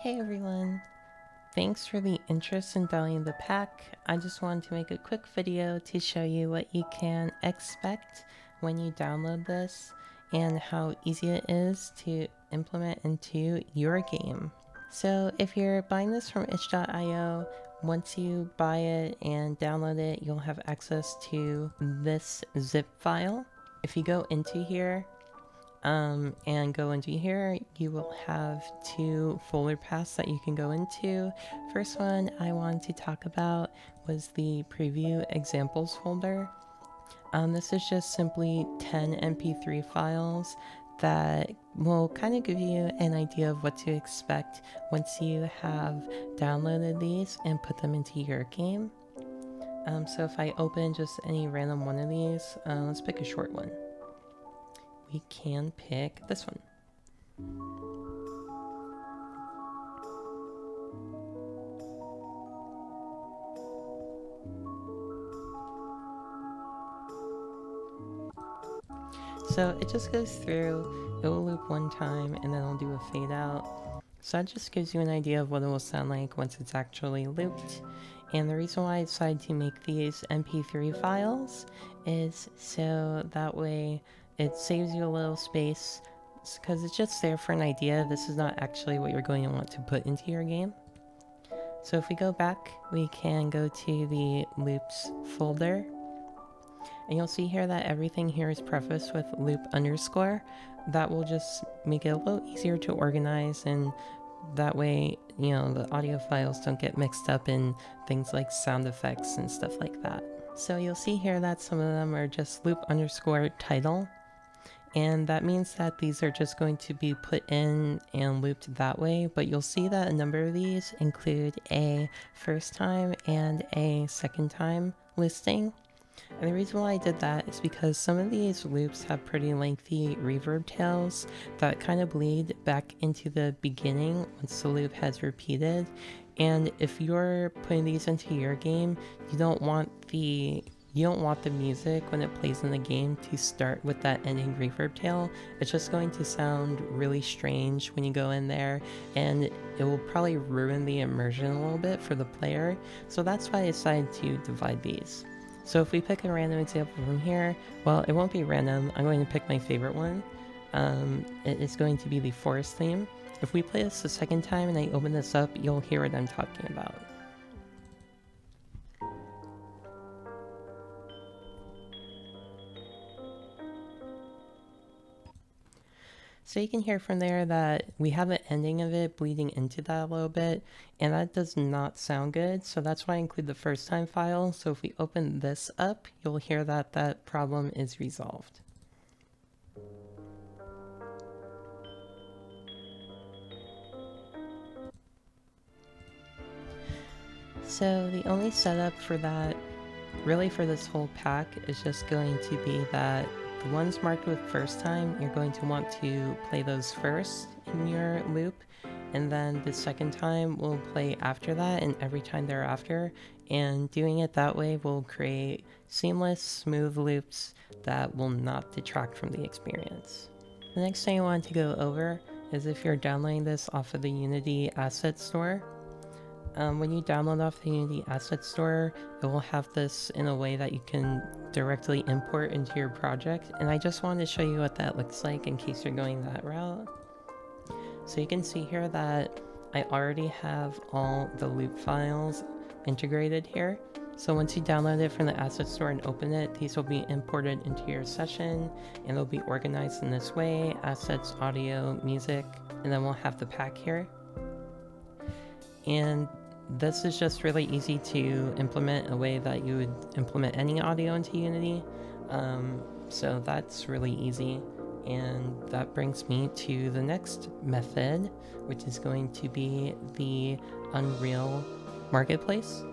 Hey everyone! Thanks for the interest in downloading the pack. I just wanted to make a quick video to show you what you can expect when you download this and how easy it is to implement into your game. So if you're buying this from itch.io, once you buy it and download it, you'll have access to this zip file. If you go into here, and go into here, you will have two folder paths that you can go into. First one I wanted to talk about was the preview examples folder. This is just simply 10 MP3 files that will kind of give you an idea of what to expect once you have downloaded these and put them into your game. So if I open just any random one of these, let's pick a short one. We can pick this one. So it just goes through, it will loop one time and then it'll do a fade out. So that just gives you an idea of what it will sound like once it's actually looped. And the reason why I decided to make these MP3 files is so that way it saves you a little space, because it's just there for an idea. This is not actually what you're going to want to put into your game. So if we go back, we can go to the loops folder. And you'll see here that everything here is prefaced with loop underscore. That will just make it a little easier to organize, and that way, you know, the audio files don't get mixed up in things like sound effects and stuff like that. So you'll see here that some of them are just loop underscore title. And that means that these are just going to be put in and looped that way, but you'll see that a number of these include a first time and a second time listing. And the reason why I did that is because some of these loops have pretty lengthy reverb tails that kind of bleed back into the beginning once the loop has repeated. And if you're putting these into your game, you don't want the music when it plays in the game to start with that ending reverb tail. It's just going to sound really strange when you go in there, and it will probably ruin the immersion a little bit for the player. So that's why I decided to divide these. So if we pick a random example from here, well, it won't be random. I'm going to pick my favorite one. It is going to be the forest theme. If we play this the second time and I open this up, you'll hear what I'm talking about. So you can hear from there that we have an ending of it bleeding into that a little bit, and that does not sound good. So that's why I include the first time file. So if we open this up, you'll hear that that problem is resolved. So the only setup for that, really for this whole pack, is just going to be that the ones marked with first time, you're going to want to play those first in your loop, and then the second time will play after that and every time thereafter. And doing it that way will create seamless, smooth loops that will not detract from the experience. The next thing I want to go over is if you're downloading this off of the Unity Asset Store. When you download off the Unity Asset Store, it will have this in a way that you can directly import into your project, and I just wanted to show you what that looks like in case you're going that route. So you can see here that I already have all the loop files integrated here. So once you download it from the Asset Store and open it, these will be imported into your session, and they'll be organized in this way: assets, audio, music, and then we'll have the pack here. And this is just really easy to implement a way that you would implement any audio into Unity. So that's really easy. And that brings me to the next method, which is going to be the Unreal Marketplace.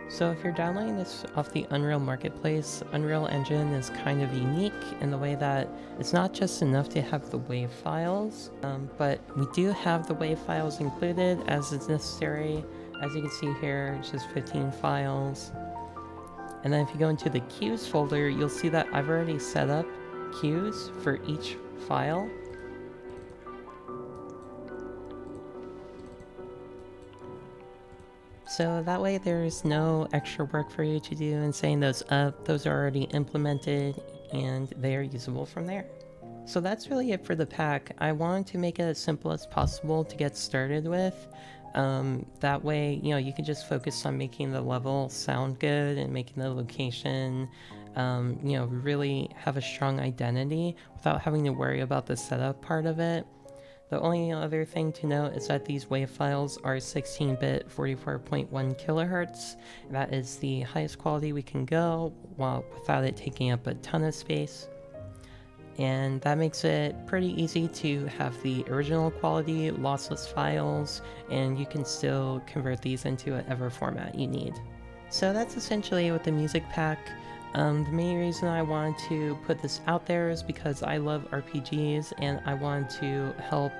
So if you're downloading this off the Unreal Marketplace, Unreal Engine is kind of unique in the way that it's not just enough to have the WAV files, but we do have the WAV files included as is necessary. As you can see here, it's just 15 files. And then if you go into the queues folder, you'll see that I've already set up queues for each file. So that way there's no extra work for you to do in setting those up. Those are already implemented and they are usable from there. So that's really it for the pack. I wanted to make it as simple as possible to get started with. That way, you can just focus on making the level sound good and making the location, really have a strong identity without having to worry about the setup part of it. The only other thing to note is that these WAV files are 16-bit 44.1 kilohertz. That is the highest quality we can go while without it taking up a ton of space. And that makes it pretty easy to have the original quality lossless files, and you can still convert these into whatever format you need. So that's essentially what the music pack. The main reason I wanted to put this out there is because I love RPGs and I wanted to help,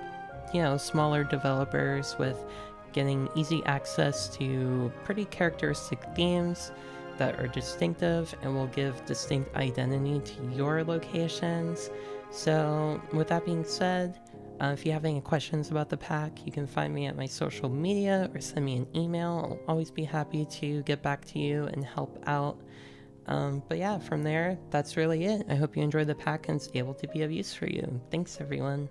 smaller developers with getting easy access to pretty characteristic themes that are distinctive and will give distinct identity to your locations. So with that being said, if you have any questions about the pack, you can find me at my social media or send me an email. I'll always be happy to get back to you and help out. But yeah, from there, that's really it. I hope you enjoyed the pack and it's able to be of use for you. Thanks, everyone.